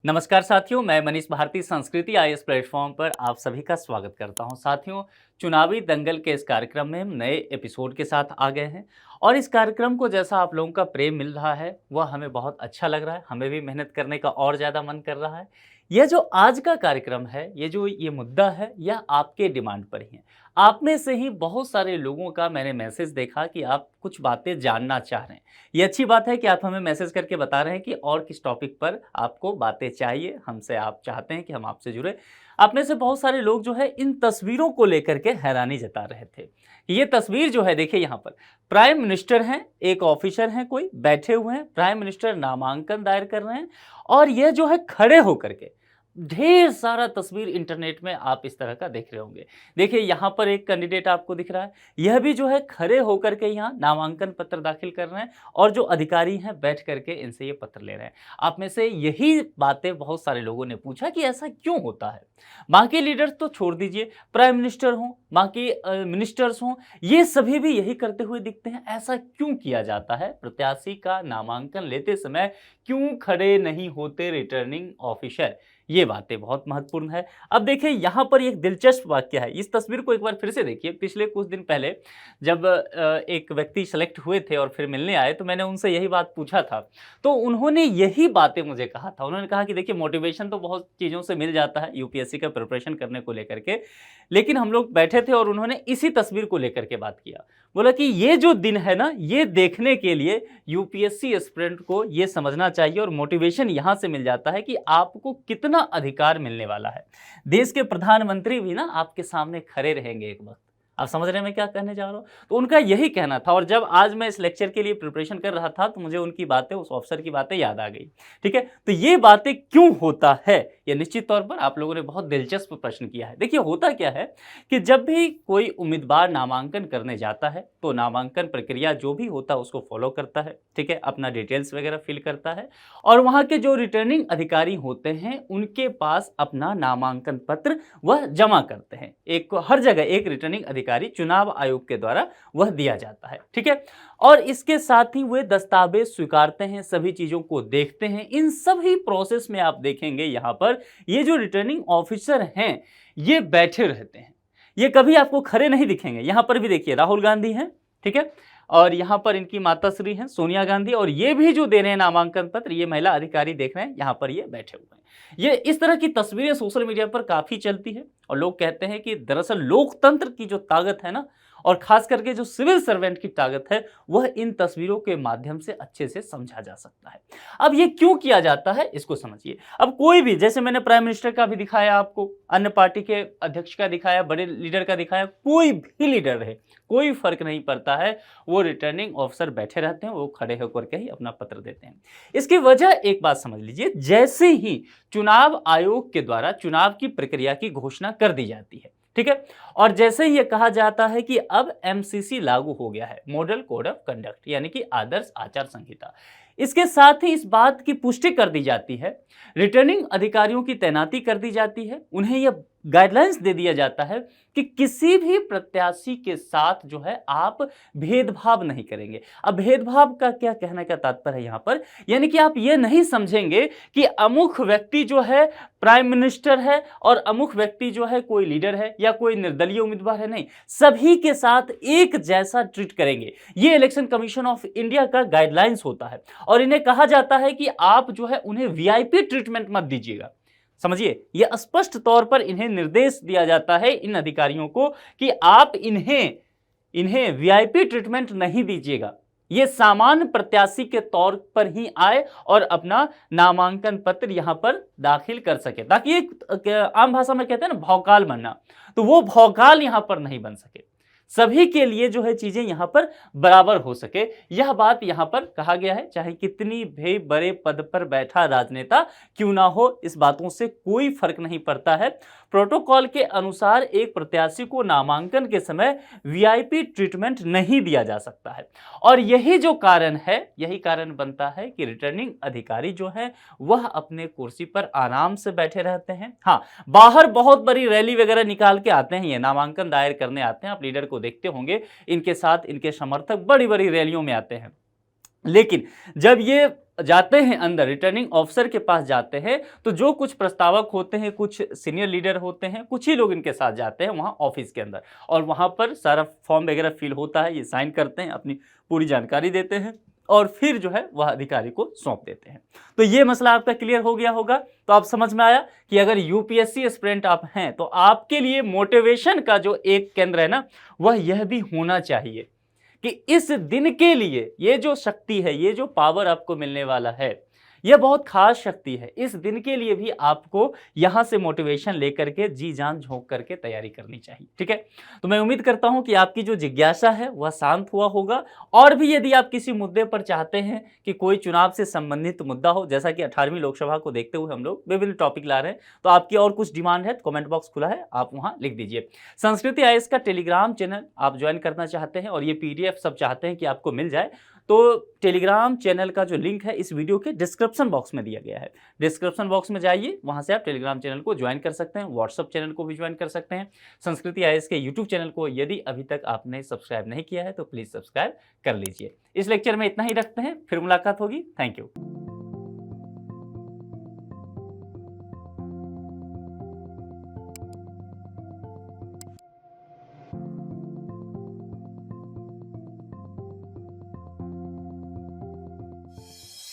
नमस्कार साथियों, मैं मनीष भारती संस्कृति आईएएस प्लेटफॉर्म पर आप सभी का स्वागत करता हूं। साथियों, चुनावी दंगल के इस कार्यक्रम में हम नए एपिसोड के साथ आ गए हैं और इस कार्यक्रम को जैसा आप लोगों का प्रेम मिल रहा है वह हमें बहुत अच्छा लग रहा है। हमें भी मेहनत करने का और ज़्यादा मन कर रहा है। यह जो आज का कार्यक्रम है, ये मुद्दा है, यह आपके डिमांड पर ही है। आप में से ही बहुत सारे लोगों का मैंने मैसेज देखा कि आप कुछ बातें जानना चाह रहे हैं। ये अच्छी बात है कि आप हमें मैसेज करके बता रहे हैं कि और किस टॉपिक पर आपको बातें चाहिए, हमसे आप चाहते हैं कि हम आपसे जुड़े। आप में से बहुत सारे लोग जो है इन तस्वीरों को लेकर के हैरानी जता रहे थे। ये तस्वीर जो है देखिए, यहाँ पर प्राइम मिनिस्टर हैं, एक ऑफिसर हैं, कोई बैठे हुए हैं, प्राइम मिनिस्टर नामांकन दायर कर रहे हैं और ये जो है खड़े होकर के ढेर सारा तस्वीर इंटरनेट में आप इस तरह का देख रहे होंगे। देखिए यहाँ पर एक कैंडिडेट आपको दिख रहा है, यह भी जो है खड़े होकर के यहाँ नामांकन पत्र दाखिल कर रहे हैं और जो अधिकारी हैं बैठ करके इनसे ये पत्र ले रहे हैं। आप में से यही बातें बहुत सारे लोगों ने पूछा कि ऐसा क्यों होता है। बाकी लीडर्स तो छोड़ दीजिए, प्राइम मिनिस्टर हों, बाकी मिनिस्टर्स हों, ये सभी भी यही करते हुए दिखते हैं। ऐसा क्यों किया जाता है? प्रत्याशी का नामांकन लेते समय क्यों खड़े नहीं होते रिटर्निंग ऑफिसर? ये बातें बहुत महत्वपूर्ण है। अब देखिए यहाँ पर एक दिलचस्प वाक्य है, इस तस्वीर को एक बार फिर से देखिए। पिछले कुछ दिन पहले जब एक व्यक्ति सेलेक्ट हुए थे और फिर मिलने आए तो मैंने उनसे यही बात पूछा था, तो उन्होंने यही बातें मुझे कहा था। उन्होंने कहा कि देखिए मोटिवेशन तो बहुत चीज़ों से मिल जाता है यूपीएससी का प्रिपरेशन करने को लेकर के, लेकिन हम लोग बैठे थे और उन्होंने इसी तस्वीर को लेकर के बात किया। बोला कि ये जो दिन है ना, ये देखने के लिए यूपीएससी एस्पिरेंट को ये समझना चाहिए और मोटिवेशन यहाँ से मिल जाता है कि आपको कितना अधिकार मिलने वाला है। देश के प्रधानमंत्री भी ना आपके सामने खड़े रहेंगे एक वक्त। आप समझ रहे हैं मैं क्या कहने जा रहा हूँ? तो उनका यही कहना था और जब आज मैं इस लेक्चर के लिए प्रिपरेशन कर रहा था तो मुझे उनकी बातें, उस ऑफिसर की बातें याद आ गई। ठीक है, तो ये बातें क्यों होता है, ये निश्चित तौर पर आप लोगों ने बहुत दिलचस्प प्रश्न किया है। देखिए होता क्या है कि जब भी कोई उम्मीदवार नामांकन करने जाता है तो नामांकन प्रक्रिया जो भी होता है उसको फॉलो करता है। ठीक है, अपना डिटेल्स वगैरह फिल करता है और वहाँ के जो रिटर्निंग अधिकारी होते हैं उनके पास अपना नामांकन पत्र वह जमा करते हैं। एक हर जगह एक रिटर्निंग अधिकारी चुनाव आयोग के द्वारा वह दिया जाता है। ठीक है, और इसके साथ ही वे दस्तावेज स्वीकारते हैं, सभी चीजों को देखते हैं। इन सभी प्रोसेस में आप देखेंगे यहाँ पर ये जो रिटर्निंग ऑफिसर हैं ये बैठे रहते हैं, ये कभी आपको खड़े नहीं दिखेंगे। यहाँ पर भी देखिए राहुल गांधी हैं, ठीक है, और यहाँ पर इनकी माता श्री हैं सोनिया गांधी, और ये भी जो दे रहे हैं नामांकन पत्र, ये महिला अधिकारी देख रहे हैं, यहाँ पर ये बैठे हुए हैं। ये इस तरह की तस्वीरें सोशल मीडिया पर काफी चलती है और लोग कहते हैं कि दरअसल लोकतंत्र की जो ताकत है ना, और खास करके जो सिविल सर्वेंट की ताकत है, वह इन तस्वीरों के माध्यम से अच्छे से समझा जा सकता है। अब ये क्यों किया जाता है इसको समझिए। अब कोई भी, जैसे मैंने प्राइम मिनिस्टर का भी दिखाया आपको, अन्य पार्टी के अध्यक्ष का दिखाया, बड़े लीडर का दिखाया, कोई भी लीडर रहे कोई फर्क नहीं पड़ता है, वो रिटर्निंग ऑफिसर बैठे रहते हैं, वो खड़े होकर के ही अपना पत्र देते हैं। इसकी वजह एक बात समझ लीजिए, जैसे ही चुनाव आयोग के द्वारा चुनाव की प्रक्रिया की घोषणा कर दी जाती है, ठीक है, और जैसे ही ये कहा जाता है कि अब एमसीसी लागू हो गया है, मॉडल कोड ऑफ कंडक्ट, यानी कि आदर्श आचार संहिता, इसके साथ ही इस बात की पुष्टि कर दी जाती है, रिटर्निंग अधिकारियों की तैनाती कर दी जाती है, उन्हें यह गाइडलाइंस दे दिया जाता है कि किसी भी प्रत्याशी के साथ जो है आप भेदभाव नहीं करेंगे। अब भेदभाव का क्या कहने का तात्पर्य है यहाँ पर, यानी कि आप ये नहीं समझेंगे कि अमुक व्यक्ति जो है प्राइम मिनिस्टर है और अमुक व्यक्ति जो है कोई लीडर है या कोई निर्दलीय उम्मीदवार है। नहीं, सभी के साथ एक जैसा ट्रीट करेंगे। ये इलेक्शन कमीशन ऑफ इंडिया का गाइडलाइंस होता है और इन्हें कहा जाता है कि आप जो है उन्हें वीआईपी ट्रीटमेंट मत दीजिएगा। समझिए, यह स्पष्ट तौर पर इन्हें निर्देश दिया जाता है इन अधिकारियों को कि आप इन्हें वीआईपी ट्रीटमेंट नहीं दीजिएगा। ये सामान्य प्रत्याशी के तौर पर ही आए और अपना नामांकन पत्र यहां पर दाखिल कर सके, ताकि एक आम भाषा में कहते हैं ना भौकाल बनना, तो वो भौकाल यहां पर नहीं बन सके। सभी के लिए जो है चीजें यहां पर बराबर हो सके, यह बात यहां पर कहा गया है। चाहे कितनी भी बड़े पद पर बैठा राजनेता क्यों ना हो, इस बातों से कोई फर्क नहीं पड़ता है। प्रोटोकॉल के अनुसार एक प्रत्याशी को नामांकन के समय वीआईपी ट्रीटमेंट नहीं दिया जा सकता है और यही जो कारण है, यही कारण बनता है कि रिटर्निंग अधिकारी जो है वह अपने कुर्सी पर आराम से बैठे रहते हैं। हाँ, बाहर बहुत बड़ी रैली वगैरह निकाल के आते हैं, ये नामांकन दायर करने आते हैं, आप लीडर को देखते होंगे, इनके साथ इनके समर्थक बड़ी बड़ी रैलियों में आते हैं। लेकिन जब ये जाते हैं अंदर, रिटर्निंग ऑफिसर के पास जाते हैं, तो जो कुछ प्रस्तावक होते हैं, कुछ सीनियर लीडर होते हैं, कुछ ही लोग इनके साथ जाते हैं वहाँ ऑफिस के अंदर, और वहाँ पर सारा फॉर्म वगैरह फिल होता है, ये साइन करते हैं, अपनी पूरी जानकारी देते हैं और फिर जो है वह अधिकारी को सौंप देते हैं। तो ये मसला आपका क्लियर हो गया होगा। तो आप समझ में आया कि अगर यूपीएससी एस्पिरेंट आप हैं तो आपके लिए मोटिवेशन का जो एक केंद्र है ना, वह यह भी होना चाहिए कि इस दिन के लिए ये जो शक्ति है, ये जो पावर आपको मिलने वाला है, यह बहुत खास शक्ति है। इस दिन के लिए भी आपको यहां से मोटिवेशन लेकर के जी जान झोंक करके तैयारी करनी चाहिए। ठीक है, तो मैं उम्मीद करता हूं कि आपकी जो जिज्ञासा है वह शांत हुआ होगा। और भी यदि आप किसी मुद्दे पर चाहते हैं कि कोई चुनाव से संबंधित मुद्दा हो, जैसा कि 18वीं लोकसभा को देखते हुए हम लोग विभिन्न टॉपिक ला रहे हैं, तो आपकी और कुछ डिमांड है तो कमेंट बॉक्स खुला है, आप वहां लिख दीजिए। संस्कृति आईएएस का टेलीग्राम चैनल आप ज्वाइन करना चाहते हैं और ये पीडीएफ सब चाहते हैं कि आपको मिल जाए, तो टेलीग्राम चैनल का जो लिंक है इस वीडियो के डिस्क्रिप्शन बॉक्स में दिया गया है। डिस्क्रिप्शन बॉक्स में जाइए, वहां से आप टेलीग्राम चैनल को ज्वाइन कर सकते हैं, व्हाट्सएप चैनल को भी ज्वाइन कर सकते हैं। संस्कृति आईएएस के यूट्यूब चैनल को यदि अभी तक आपने सब्सक्राइब नहीं किया है तो प्लीज़ सब्सक्राइब कर लीजिए। इस लेक्चर में इतना ही रखते हैं, फिर मुलाकात होगी। Thank you.